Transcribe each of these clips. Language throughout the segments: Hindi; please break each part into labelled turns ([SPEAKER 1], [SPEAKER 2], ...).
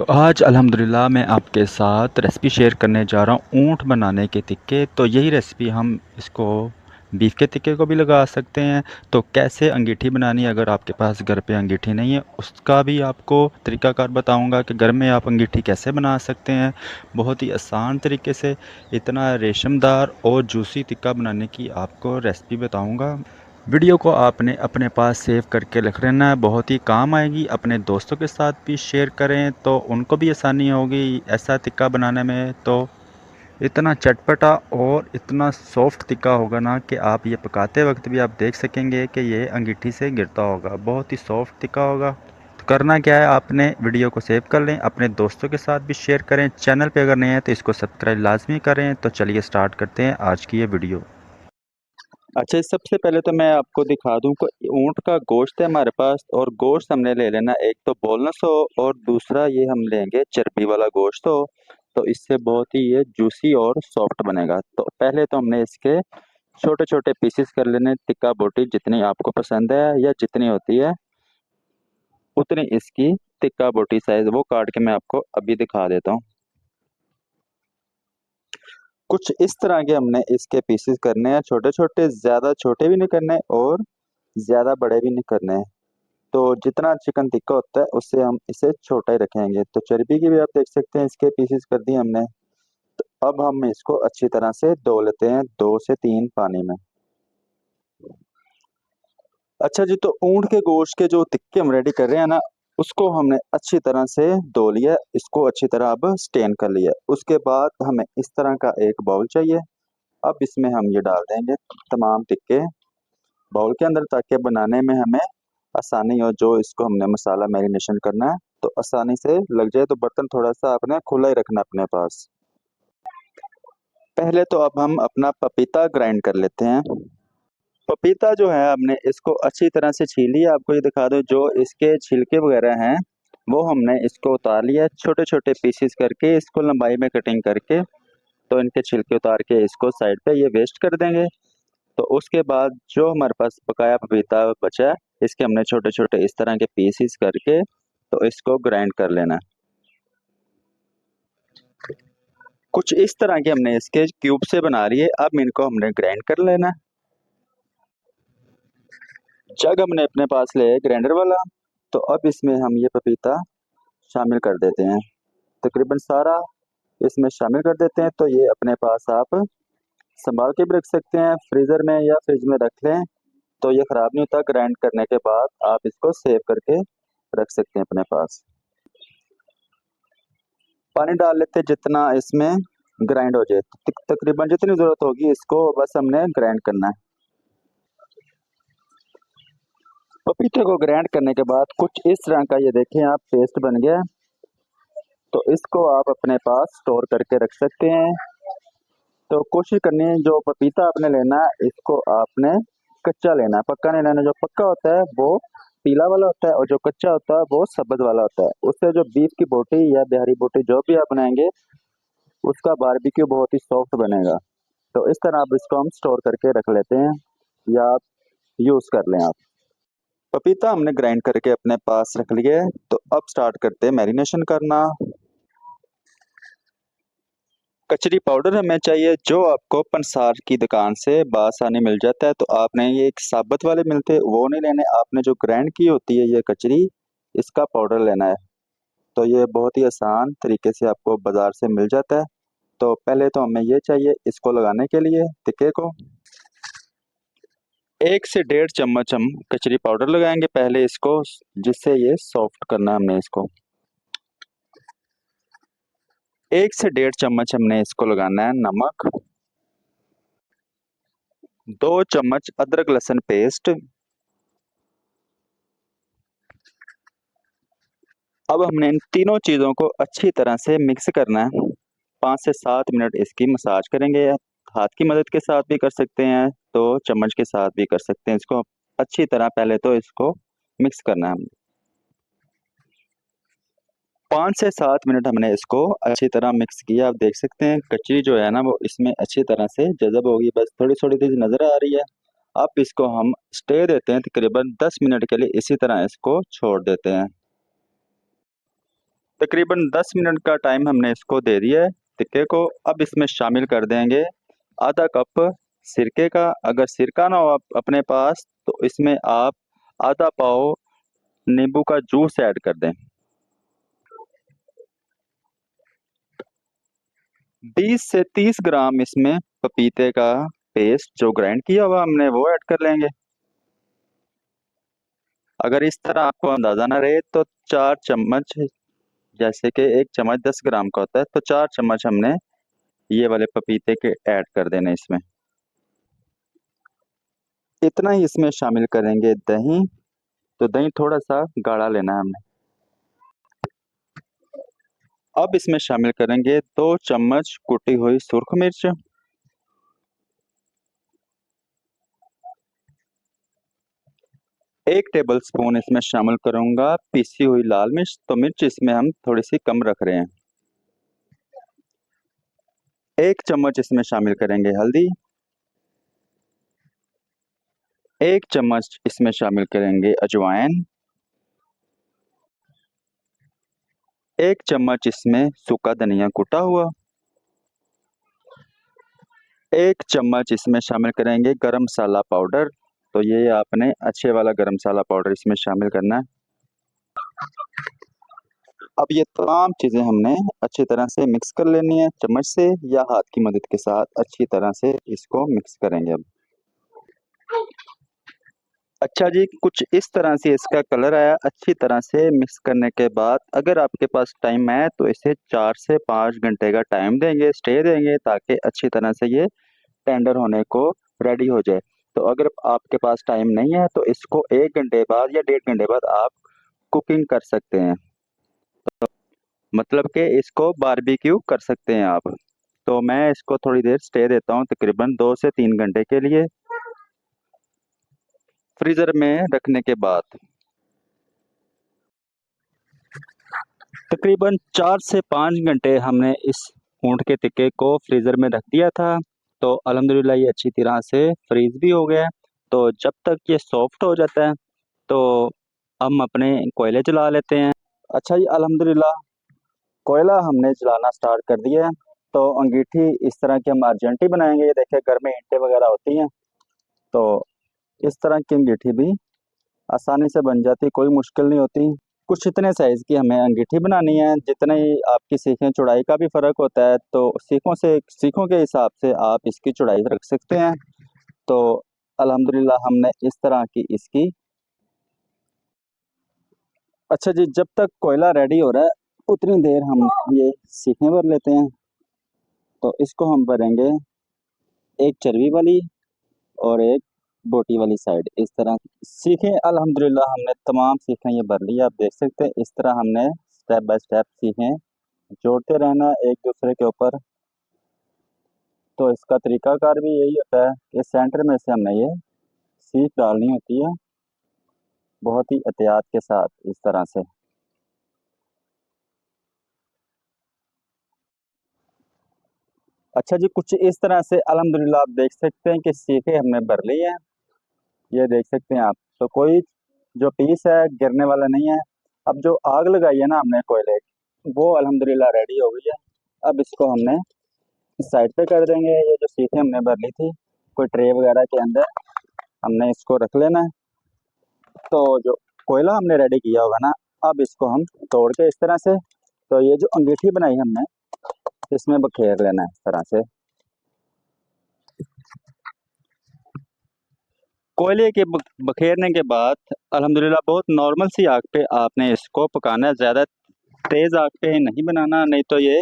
[SPEAKER 1] तो आज अल्हम्दुलिल्लाह मैं आपके साथ रेसिपी शेयर करने जा रहा हूँ ऊँट बनाने के टिक्के। तो यही रेसिपी हम इसको बीफ के टिक्के को भी लगा सकते हैं। तो कैसे अंगीठी बनानी है, अगर आपके पास घर पे अंगीठी नहीं है उसका भी आपको तरीकाकार बताऊंगा कि घर में आप अंगीठी कैसे बना सकते हैं बहुत ही आसान तरीके से। इतना रेशमदार और जूसी टिक्का बनाने की आपको रेसिपी बताऊंगा। वीडियो को आपने अपने पास सेव करके रख लेना है, बहुत ही काम आएगी। अपने दोस्तों के साथ भी शेयर करें तो उनको भी आसानी होगी ऐसा टिक्का बनाने में। तो इतना चटपटा और इतना सॉफ्ट टिक्का होगा ना कि आप ये पकाते वक्त भी आप देख सकेंगे कि ये अंगीठी से गिरता होगा। बहुत ही सॉफ्ट टिक्का होगा। तो करना क्या है, आपने वीडियो को सेव कर लें, अपने दोस्तों के साथ भी शेयर करें। चैनल पे अगर नए हैं तो इसको सब्सक्राइब लाजमी करें। तो चलिए स्टार्ट करते हैं आज की ये वीडियो। अच्छा, सबसे पहले तो मैं आपको दिखा दूं कि ऊँट का गोश्त है हमारे पास, और गोश्त हमने ले लेना, एक तो बोनलेस हो और दूसरा ये हम लेंगे चर्बी वाला गोश्त हो। तो इससे बहुत ही ये जूसी और सॉफ्ट बनेगा। तो पहले तो हमने इसके छोटे छोटे पीसेस कर लेने, टिक्का बोटी जितनी आपको पसंद है या जितनी होती है उतनी इसकी टिक्का बोटी साइज वो काट के मैं आपको अभी दिखा देता हूँ। कुछ इस तरह के हमने इसके पीसेस करने हैं, छोटे छोटे, ज्यादा छोटे भी नहीं करने और ज्यादा बड़े भी नहीं करने हैं। तो जितना चिकन टिक्का होता है उससे हम इसे छोटा ही रखेंगे। तो चर्बी की भी आप देख सकते हैं इसके पीसेस कर दिए हमने। तो अब हम इसको अच्छी तरह से धो लेते हैं 2 से 3 पानी में। अच्छा जी, तो ऊँट के गोश्त के जो टिक्के हम रेडी कर रहे हैं ना, उसको हमने अच्छी तरह से धो लिया, इसको अच्छी तरह अब स्टेन कर लिया। उसके बाद हमें इस तरह का एक बाउल चाहिए। अब इसमें हम ये डाल देंगे तमाम टिक्के बाउल के अंदर, ताकि बनाने में हमें आसानी हो। जो इसको हमने मसाला मैरिनेशन करना है तो आसानी से लग जाए। तो बर्तन थोड़ा सा आपने खुला ही रखना अपने पास। पहले तो अब हम अपना पपीता ग्राइंड कर लेते हैं। पपीता जो है हमने इसको अच्छी तरह से छील लिया। आपको ये दिखा दो, जो इसके छिलके वगैरह हैं वो हमने इसको उतार लिया छोटे छोटे पीसेस करके, इसको लंबाई में कटिंग करके। तो इनके छिलके उतार के इसको साइड पे ये वेस्ट कर देंगे। तो उसके बाद जो हमारे पास बकाया पपीता बचा है, इसके हमने छोटे छोटे इस तरह के पीसेस करके तो इसको ग्राइंड कर लेना। कुछ इस तरह के हमने इसके क्यूब से बना लिए। अब इनको हमने ग्राइंड कर लेना। जग हमने अपने पास ले ग्राइंडर वाला। तो अब इसमें हम ये पपीता शामिल कर देते हैं, तकरीबन सारा इसमें शामिल कर देते हैं। तो ये अपने पास आप संभाल के भी रख सकते हैं, फ्रीजर में या फ्रिज में रख लें तो ये खराब नहीं होता। ग्राइंड करने के बाद आप इसको सेव करके रख सकते हैं अपने पास। पानी डाल लेते हैं जितना इसमें ग्राइंड हो जाए, तकरीबन जितनी जरूरत होगी इसको बस हमने ग्राइंड करना है। पपीते को ग्राइंड करने के बाद कुछ इस तरह का ये देखें आप पेस्ट बन गया है। तो इसको आप अपने पास स्टोर करके रख सकते हैं। तो कोशिश करनी है जो पपीता आपने लेना है इसको आपने कच्चा लेना है, पक्का नहीं लेना। जो पक्का होता है वो पीला वाला होता है और जो कच्चा होता है वो सब्ज वाला होता है। उससे जो बीफ की बोटी या बिहारी बोटी जो भी आप बनाएंगे उसका बारबेक्यू बहुत ही सॉफ्ट बनेगा। तो इस तरह आप इसको हम स्टोर करके रख लेते हैं या आप यूज कर लें आप। पपीता हमने ग्राइंड करके अपने पास रख लिया है। तो अब स्टार्ट करते हैं मैरिनेशन करना। कचरी पाउडर हमें चाहिए, जो आपको पंसार की दुकान से बासानी मिल जाता है। तो आपने ये एक साबुत वाले मिलते हैं वो नहीं लेने, आपने जो ग्राइंड की होती है ये कचरी, इसका पाउडर लेना है। तो ये बहुत ही आसान तरीके से आपको बाजार से मिल जाता है। तो पहले तो हमें ये चाहिए इसको लगाने के लिए टिक्के को 1 से 1.5 चम्मच हम कचरी पाउडर लगाएंगे पहले इसको, जिससे ये सॉफ्ट करना है हमने इसको। 1 से 1.5 चम्मच हमने इसको लगाना है नमक। 2 चम्मच अदरक लहसुन पेस्ट। अब हमने इन तीनों चीज़ों को अच्छी तरह से मिक्स करना है। 5 से 7 मिनट इसकी मसाज करेंगे। हाथ की मदद के साथ भी कर सकते हैं तो चम्मच के साथ भी कर सकते हैं। इसको अच्छी तरह पहले तो इसको मिक्स करना है। 5 से 7 मिनट हमने इसको अच्छी तरह मिक्स किया। आप देख सकते हैं कचरी जो है ना वो इसमें अच्छी तरह से जज़ब होगी, बस थोड़ी थोड़ी चीज नजर आ रही है। अब इसको हम स्टे देते हैं, तकरीबन 10 मिनट के लिए इसी तरह इसको छोड़ देते हैं। तकरीबन 10 मिनट का टाइम हमने इसको दे दिया है टिक्के को। अब इसमें शामिल कर देंगे आधा कप सिरके का। अगर सिरका ना हो अपने पास तो इसमें आप आधा पाव नींबू का जूस ऐड कर दें। 20 से 30 ग्राम इसमें पपीते का पेस्ट जो ग्राइंड किया हुआ हमने वो ऐड कर लेंगे। अगर इस तरह आपको अंदाजा ना रहे तो 4 चम्मच, जैसे कि 1 चम्मच 10 ग्राम का होता है, तो 4 चम्मच हमने ये वाले पपीते के ऐड कर देने इसमें। इतना ही इसमें शामिल करेंगे दही। तो दही थोड़ा सा गाढ़ा लेना है हमने। अब इसमें शामिल करेंगे 2 चम्मच कुटी हुई सुर्ख मिर्च, 1 टेबल स्पून इसमें शामिल करूंगा पिसी हुई लाल मिर्च। तो मिर्च इसमें हम थोड़ी सी कम रख रहे हैं। 1 चम्मच इसमें शामिल करेंगे हल्दी, 1 चम्मच इसमें शामिल करेंगे अजवाइन, 1 चम्मच इसमें सूखा धनिया कुटा हुआ, 1 चम्मच इसमें शामिल करेंगे गरम मसाला पाउडर। तो ये आपने अच्छे वाला गरम मसाला पाउडर इसमें शामिल करना है। अब ये तमाम चीजें हमने अच्छी तरह से मिक्स कर लेनी है चम्मच से या हाथ की मदद के साथ अच्छी तरह से इसको मिक्स करेंगे अब। अच्छा जी, कुछ इस तरह से इसका कलर आया। अच्छी तरह से मिक्स करने के बाद अगर आपके पास टाइम है तो इसे 4 से 5 घंटे का टाइम देंगे, स्टे देंगे, ताकि अच्छी तरह से ये टेंडर होने को रेडी हो जाए। तो अगर आपके पास टाइम नहीं है तो इसको 1 घंटे बाद या 1.5 घंटे बाद आप कुकिंग कर सकते हैं। मतलब कि इसको बारबेक्यू कर सकते हैं आप। तो मैं इसको थोड़ी देर स्टे देता हूँ, तकरीबन 2 से 3 घंटे के लिए फ्रीजर में रखने के बाद। तकरीबन 4 से 5 घंटे हमने इस ऊँट के टिक्के को फ्रीज़र में रख दिया था। तो अल्हम्दुलिल्लाह ये अच्छी तरह से फ्रीज़ भी हो गया है। तो जब तक ये सॉफ्ट हो जाता है तो हम अपने कोयले जला लेते हैं। अच्छा जी, अल्हम्दुलिल्लाह कोयला हमने जलाना स्टार्ट कर दिया है। तो अंगीठी इस तरह की हम अर्जेंटी बनाएंगे। ये देखिए घर में ईंटें वगैरह होती हैं तो इस तरह की अंगीठी भी आसानी से बन जाती, कोई मुश्किल नहीं होती। कुछ इतने साइज़ की हमें अंगीठी बनानी है। जितने ही आपकी सीखें चौड़ाई का भी फ़र्क होता है तो सीखों के हिसाब से आप इसकी चौड़ाई रख सकते हैं। तो अल्हम्दुलिल्लाह हमने इस तरह की इसकी। अच्छा जी, जब तक कोयला रेडी हो रहा है उतनी देर हम ये सीखें भर लेते हैं। तो इसको हम भरेंगे एक चर्बी वाली और एक बोटी वाली साइड इस तरह। सीखें अल्हम्दुलिल्लाह हमने तमाम सीखें ये भर ली। आप देख सकते हैं इस तरह हमने स्टेप बाय स्टेप सीखें जोड़ते रहना एक दूसरे के ऊपर। तो इसका तरीकाकार भी यही होता है कि सेंटर में से हमने ये सीख डालनी होती है बहुत ही एहतियात के साथ इस तरह से। अच्छा जी, कुछ इस तरह से अल्हम्दुलिल्लाह आप देख सकते हैं कि सीखें हमने भर ली हैं। ये देख सकते हैं आप। तो कोई जो पीस है गिरने वाला नहीं है। अब जो आग लगाई है ना हमने कोयले की, वो अल्हम्दुलिल्लाह रेडी हो गई है। अब इसको हमने साइड पे कर देंगे। ये जो सीखें हमने भर ली थी कोई ट्रे वगैरह के अंदर हमने इसको रख लेना है। तो जो कोयला हमने रेडी किया होगा ना, अब इसको हम तोड़ के इस तरह से, तो ये जो अंगीठी बनाई हमने इसमें बखेर लेना है इस तरह से। कोयले के बखेरने के बाद अल्हम्दुलिल्लाह बहुत नॉर्मल सी आग पे आपने इसको पकाना है। ज़्यादा तेज़ आग पे नहीं बनाना, नहीं तो ये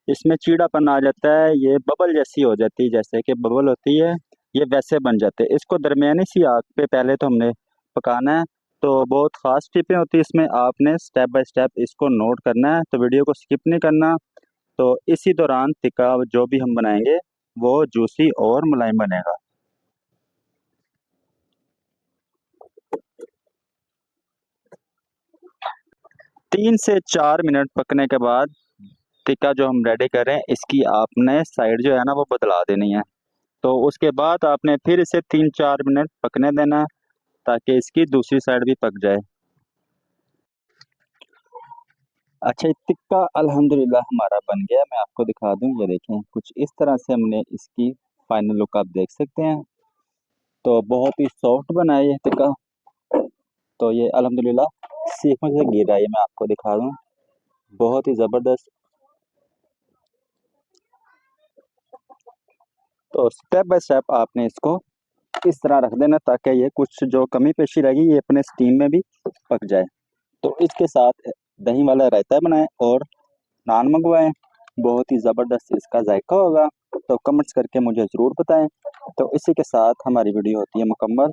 [SPEAKER 1] इसमें चीड़ापन आ जाता है। ये बबल जैसी हो जाती है, जैसे कि बबल होती है ये वैसे बन जाते हैं। इसको दरमियानी सी आग पे पहले तो हमने पकाना है। तो बहुत ख़ास टिपें होती है इसमें, आपने स्टेप बाय स्टेप इसको नोट करना है, तो वीडियो को स्किप नहीं करना। तो इसी दौरान टिक्का जो भी हम बनाएंगे वो जूसी और मुलायम बनेगा। 3 से 4 मिनट पकने के बाद टिक्का जो हम रेडी कर रहे हैं इसकी आपने साइड जो है ना वो बदला देनी है। तो उसके बाद आपने फिर इसे 3-4 मिनट पकने देना है ताकि इसकी दूसरी साइड भी पक जाए। अच्छा, ये टिक्का अल्हम्दुलिल्लाह हमारा बन गया। मैं आपको दिखा दूं, ये देखें कुछ इस तरह से हमने इसकी फाइनल लुक आप देख सकते हैं। तो बहुत ही सॉफ्ट बना है ये टिक्का। तो ये अल्हम्दुलिल्लाह सीखों से गिर रहा है, ये मैं आपको दिखा दूं, बहुत ही ज़बरदस्त। तो स्टेप बाय स्टेप आपने इसको इस तरह रख देना ताकि ये कुछ जो कमी पेशी रहेगी ये अपने स्टीम में भी पक जाए। तो इसके साथ दही वाला रायता बनाएं और नान मंगवाएं, बहुत ही ज़बरदस्त इसका जायका होगा। तो कमेंट्स करके मुझे ज़रूर बताएं। तो इसी के साथ हमारी वीडियो होती है मुकम्मल।